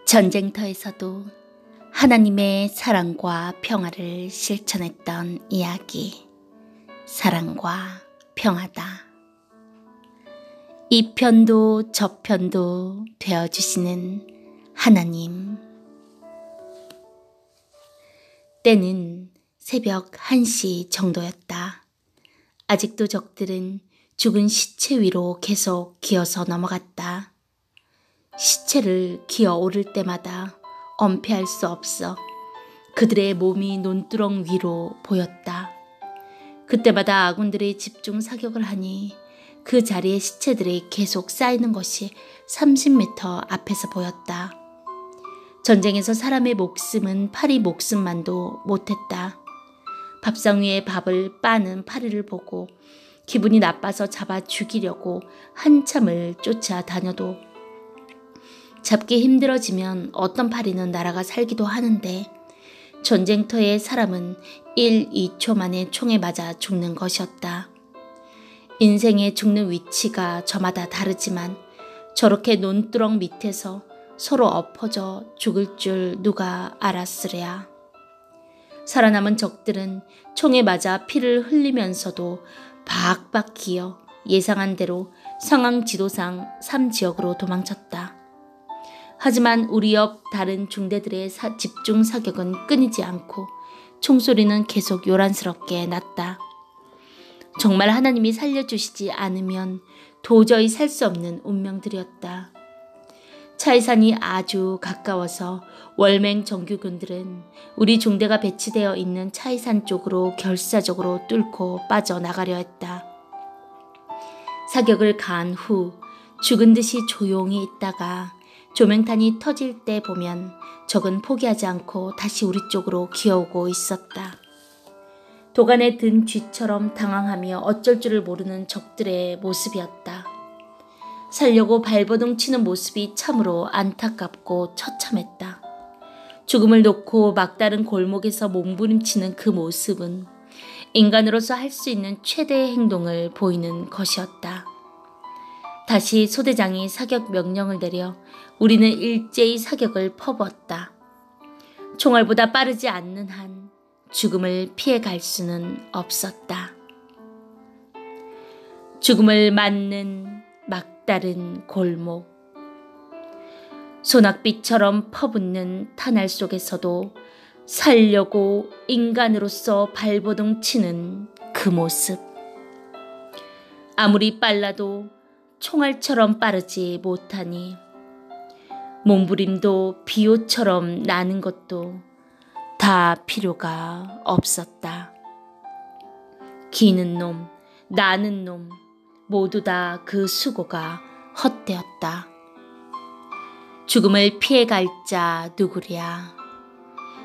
전쟁터에서도 하나님의 사랑과 평화를 실천했던 이야기, 사랑과 평화다. 이 편도 저 편도 되어주시는 하나님. 때는 새벽 1시 정도였다. 아직도 적들은 죽은 시체 위로 계속 기어서 넘어갔다. 시체를 기어 오를 때마다 엄폐할 수 없어 그들의 몸이 논두렁 위로 보였다. 그때마다 아군들이 집중 사격을 하니 그 자리에 시체들이 계속 쌓이는 것이 30m 앞에서 보였다. 전쟁에서 사람의 목숨은 파리 목숨만도 못했다. 밥상 위에 밥을 빠는 파리를 보고 기분이 나빠서 잡아 죽이려고 한참을 쫓아다녀도 잡기 힘들어지면 어떤 파리는 날아가 살기도 하는데 전쟁터의 사람은 1, 2초 만에 총에 맞아 죽는 것이었다. 인생의 죽는 위치가 저마다 다르지만 저렇게 논두렁 밑에서 서로 엎어져 죽을 줄 누가 알았으랴. 살아남은 적들은 총에 맞아 피를 흘리면서도 박박 기어 예상한 대로 상황 지도상 3지역으로 도망쳤다. 하지만 우리 옆 다른 중대들의 집중 사격은 끊이지 않고 총소리는 계속 요란스럽게 났다. 정말 하나님이 살려주시지 않으면 도저히 살 수 없는 운명들이었다. 차이산이 아주 가까워서 월맹 정규군들은 우리 중대가 배치되어 있는 차이산 쪽으로 결사적으로 뚫고 빠져나가려 했다. 사격을 가한 후 죽은 듯이 조용히 있다가 조명탄이 터질 때 보면 적은 포기하지 않고 다시 우리 쪽으로 기어오고 있었다. 도간에 든 쥐처럼 당황하며 어쩔 줄을 모르는 적들의 모습이었다. 살려고 발버둥 치는 모습이 참으로 안타깝고 처참했다. 죽음을 놓고 막다른 골목에서 몸부림치는 그 모습은 인간으로서 할 수 있는 최대의 행동을 보이는 것이었다. 다시 소대장이 사격 명령을 내려 우리는 일제히 사격을 퍼부었다. 총알보다 빠르지 않는 한 죽음을 피해갈 수는 없었다. 죽음을 맞는 막다른 골목. 소낙비처럼 퍼붓는 터널 속에서도 살려고 인간으로서 발버둥 치는 그 모습. 아무리 빨라도 총알처럼 빠르지 못하니 몸부림도 비호처럼 나는 것도 다 필요가 없었다. 기는 놈, 나는 놈 모두 다 그 수고가 헛되었다. 죽음을 피해갈 자 누구랴.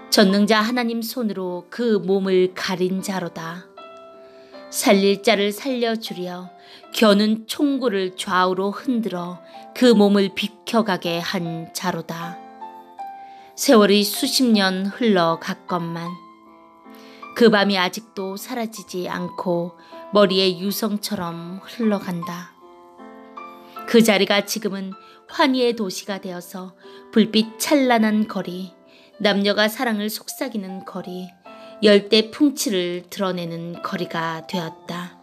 전능자 하나님 손으로 그 몸을 가린 자로다. 살릴 자를 살려주려 겨눈 총구를 좌우로 흔들어 그 몸을 비켜가게 한 자로다. 세월이 수십 년 흘러갔건만 그 밤이 아직도 사라지지 않고 머리에 유성처럼 흘러간다. 그 자리가 지금은 환희의 도시가 되어서 불빛 찬란한 거리, 남녀가 사랑을 속삭이는 거리, 열대 풍치를 드러내는 거리가 되었다.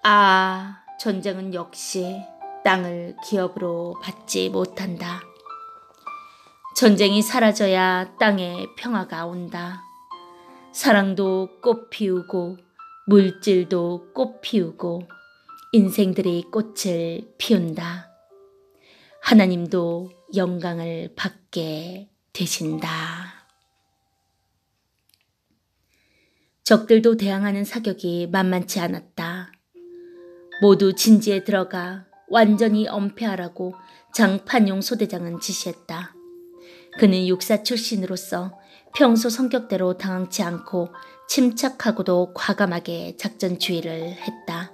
아, 전쟁은 역시 땅을 기업으로 받지 못한다. 전쟁이 사라져야 땅에 평화가 온다. 사랑도 꽃 피우고 물질도 꽃 피우고 인생들이 꽃을 피운다. 하나님도 영광을 받게 되신다. 적들도 대항하는 사격이 만만치 않았다. 모두 진지에 들어가 완전히 엄폐하라고 장판용 소대장은 지시했다. 그는 육사 출신으로서 평소 성격대로 당황치 않고 침착하고도 과감하게 작전 주의를 했다.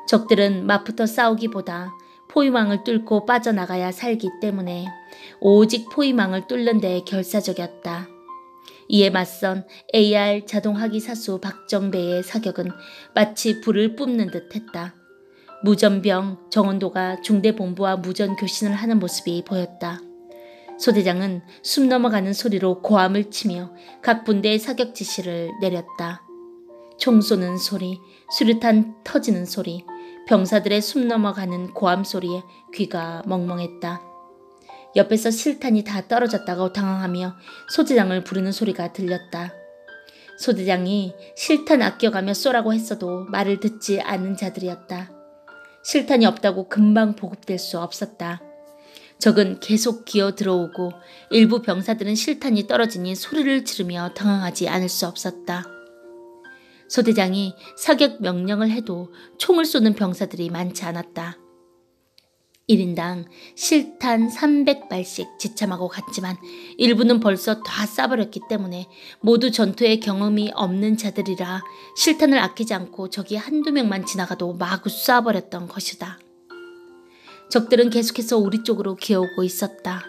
적들은 맞붙어 싸우기보다 포위망을 뚫고 빠져나가야 살기 때문에 오직 포위망을 뚫는 데 결사적이었다. 이에 맞선 AR 자동화기 사수 박정배의 사격은 마치 불을 뿜는 듯 했다. 무전병 정원도가 중대본부와 무전교신을 하는 모습이 보였다. 소대장은 숨 넘어가는 소리로 고함을 치며 각 분대의 사격 지시를 내렸다. 총 쏘는 소리, 수류탄 터지는 소리, 병사들의 숨 넘어가는 고함 소리에 귀가 멍멍했다. 옆에서 실탄이 다 떨어졌다고 당황하며 소대장을 부르는 소리가 들렸다. 소대장이 실탄 아껴가며 쏘라고 했어도 말을 듣지 않는 자들이었다. 실탄이 없다고 금방 보급될 수 없었다. 적은 계속 기어 들어오고 일부 병사들은 실탄이 떨어지니 소리를 지르며 당황하지 않을 수 없었다. 소대장이 사격 명령을 해도 총을 쏘는 병사들이 많지 않았다. 1인당 실탄 300발씩 지참하고 갔지만 일부는 벌써 다 쏴버렸기 때문에 모두 전투에 경험이 없는 자들이라 실탄을 아끼지 않고 적이 한두 명만 지나가도 마구 쏴버렸던 것이다. 적들은 계속해서 우리 쪽으로 기어오고 있었다.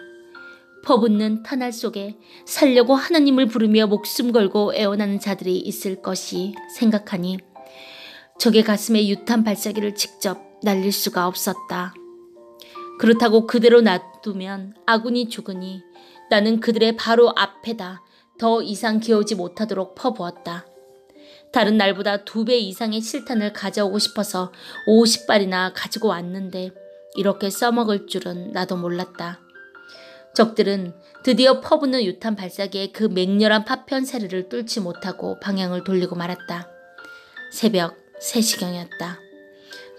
퍼붓는 탄알 속에 살려고 하나님을 부르며 목숨 걸고 애원하는 자들이 있을 것이 생각하니 적의 가슴에 유탄 발사기를 직접 날릴 수가 없었다. 그렇다고 그대로 놔두면 아군이 죽으니 나는 그들의 바로 앞에다 더 이상 기어오지 못하도록 퍼부었다. 다른 날보다 2배 이상의 실탄을 가져오고 싶어서 50발이나 가지고 왔는데 이렇게 써먹을 줄은 나도 몰랐다. 적들은 드디어 퍼붓는 유탄 발사기의 그 맹렬한 파편 세례를 뚫지 못하고 방향을 돌리고 말았다. 새벽 3시경이었다.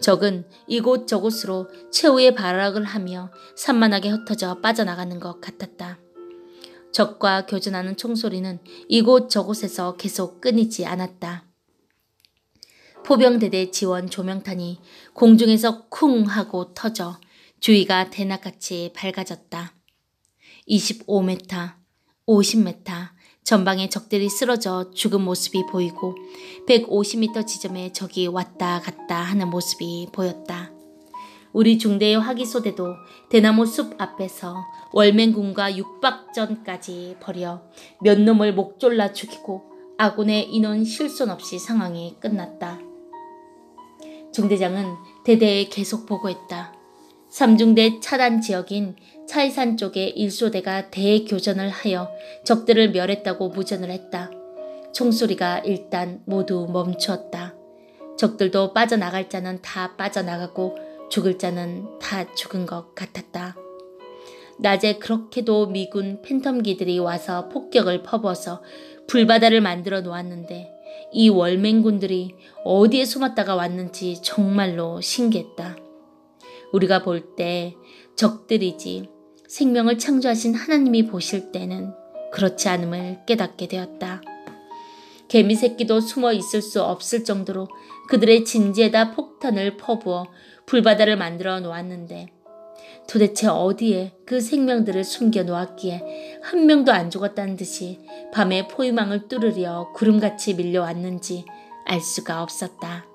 적은 이곳저곳으로 최후의 발악을 하며 산만하게 흩어져 빠져나가는 것 같았다. 적과 교전하는 총소리는 이곳저곳에서 계속 끊이지 않았다. 포병대대 지원 조명탄이 공중에서 쿵 하고 터져 주위가 대낮같이 밝아졌다. 25m, 50m 전방에 적들이 쓰러져 죽은 모습이 보이고 150m 지점에 적이 왔다 갔다 하는 모습이 보였다. 우리 중대의 화기소대도 대나무 숲 앞에서 월맹군과 육박전까지 벌여 몇 놈을 목졸라 죽이고 아군의 인원 실손 없이 상황이 끝났다. 중대장은 대대에 계속 보고했다. 3중대 차단 지역인 차이산 쪽에 1소대가 대교전을 하여 적들을 멸했다고 무전을 했다. 총소리가 일단 모두 멈추었다. 적들도 빠져나갈 자는 다 빠져나가고 죽을 자는 다 죽은 것 같았다. 낮에 그렇게도 미군 팬텀기들이 와서 폭격을 퍼부어서 불바다를 만들어 놓았는데 이 월맹군들이 어디에 숨었다가 왔는지 정말로 신기했다. 우리가 볼 때 적들이지 생명을 창조하신 하나님이 보실 때는 그렇지 않음을 깨닫게 되었다. 개미 새끼도 숨어 있을 수 없을 정도로 그들의 진지에다 폭탄을 퍼부어 불바다를 만들어 놓았는데 도대체 어디에 그 생명들을 숨겨 놓았기에 한 명도 안 죽었다는 듯이 밤에 포위망을 뚫으려 구름같이 밀려왔는지 알 수가 없었다.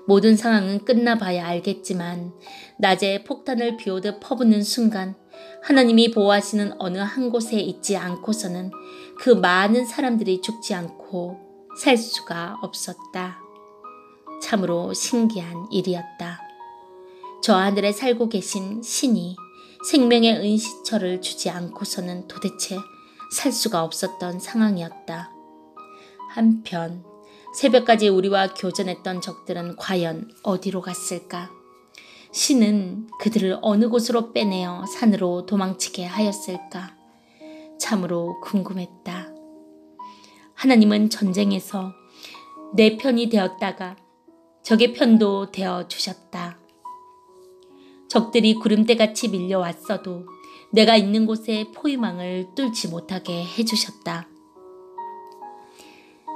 모든 상황은 끝나봐야 알겠지만 낮에 폭탄을 비오듯 퍼붓는 순간 하나님이 보호하시는 어느 한 곳에 있지 않고서는 그 많은 사람들이 죽지 않고 살 수가 없었다. 참으로 신기한 일이었다. 저 하늘에 살고 계신 신이 생명의 은시처를 주지 않고서는 도대체 살 수가 없었던 상황이었다. 한편 새벽까지 우리와 교전했던 적들은 과연 어디로 갔을까? 신은 그들을 어느 곳으로 빼내어 산으로 도망치게 하였을까? 참으로 궁금했다. 하나님은 전쟁에서 내 편이 되었다가 적의 편도 되어주셨다. 적들이 구름대같이 밀려왔어도 내가 있는 곳에 포위망을 뚫지 못하게 해주셨다.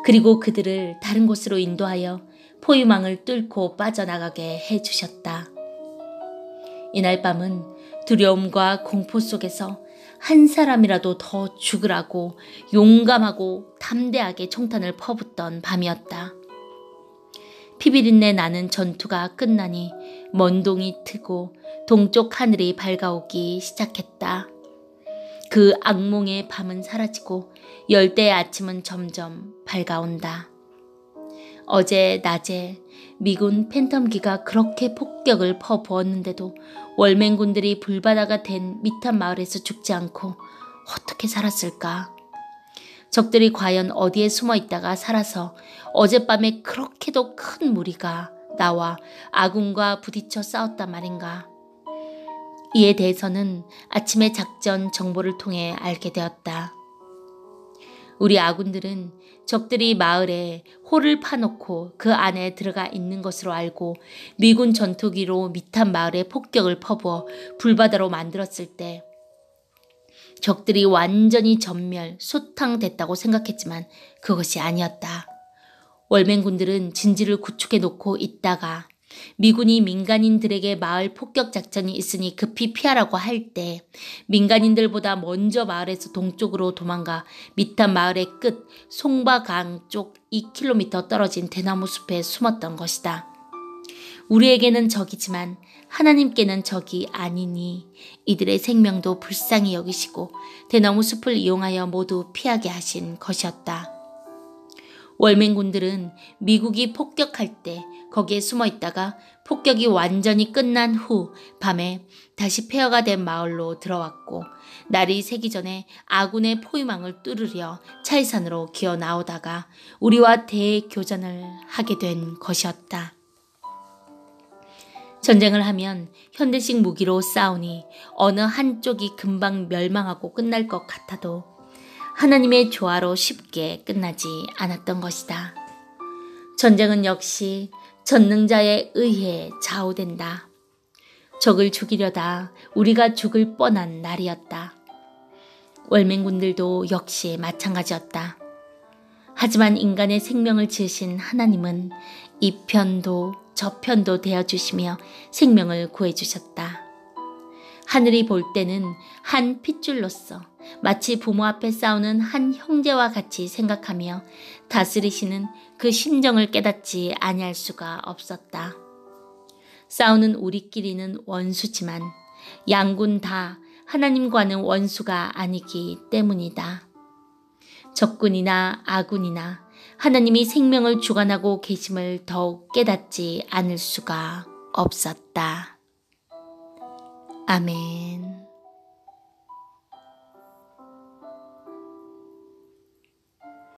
그리고 그들을 다른 곳으로 인도하여 포위망을 뚫고 빠져나가게 해주셨다. 이날 밤은 두려움과 공포 속에서 한 사람이라도 더 죽으라고 용감하고 담대하게 총탄을 퍼붓던 밤이었다. 피비린내 나는 전투가 끝나니 먼동이 트고 동쪽 하늘이 밝아오기 시작했다. 그 악몽의 밤은 사라지고 열대의 아침은 점점 밝아온다. 어제 낮에 미군 팬텀기가 그렇게 폭격을 퍼부었는데도 월맹군들이 불바다가 된 미탄 마을에서 죽지 않고 어떻게 살았을까? 적들이 과연 어디에 숨어 있다가 살아서 어젯밤에 그렇게도 큰 무리가 나와 아군과 부딪혀 싸웠단 말인가? 이에 대해서는 아침에 작전 정보를 통해 알게 되었다. 우리 아군들은 적들이 마을에 홀을 파놓고 그 안에 들어가 있는 것으로 알고 미군 전투기로 미탄 마을에 폭격을 퍼부어 불바다로 만들었을 때 적들이 완전히 전멸, 소탕됐다고 생각했지만 그것이 아니었다. 월맹군들은 진지를 구축해 놓고 있다가 미군이 민간인들에게 마을 폭격 작전이 있으니 급히 피하라고 할 때 민간인들보다 먼저 마을에서 동쪽으로 도망가 미탄 마을의 끝 송바강 쪽 2km 떨어진 대나무 숲에 숨었던 것이다. 우리에게는 적이지만 하나님께는 적이 아니니 이들의 생명도 불쌍히 여기시고 대나무 숲을 이용하여 모두 피하게 하신 것이었다. 월맹군들은 미국이 폭격할 때 거기에 숨어 있다가 폭격이 완전히 끝난 후 밤에 다시 폐허가 된 마을로 들어왔고 날이 새기 전에 아군의 포위망을 뚫으려 차이산으로 기어 나오다가 우리와 대교전을 하게 된 것이었다. 전쟁을 하면 현대식 무기로 싸우니 어느 한쪽이 금방 멸망하고 끝날 것 같아도 하나님의 조화로 쉽게 끝나지 않았던 것이다. 전쟁은 역시 전능자에 의해 좌우된다. 적을 죽이려다 우리가 죽을 뻔한 날이었다. 월맹군들도 역시 마찬가지였다. 하지만 인간의 생명을 지으신 하나님은 이 편도 저 편도 되어주시며 생명을 구해주셨다. 하늘이 볼 때는 한 핏줄로서 마치 부모 앞에 싸우는 한 형제와 같이 생각하며 다스리시는 그 심정을 깨닫지 아니할 수가 없었다. 싸우는 우리끼리는 원수지만 양군 다 하나님과는 원수가 아니기 때문이다. 적군이나 아군이나 하나님이 생명을 주관하고 계심을 더욱 깨닫지 않을 수가 없었다. 아멘.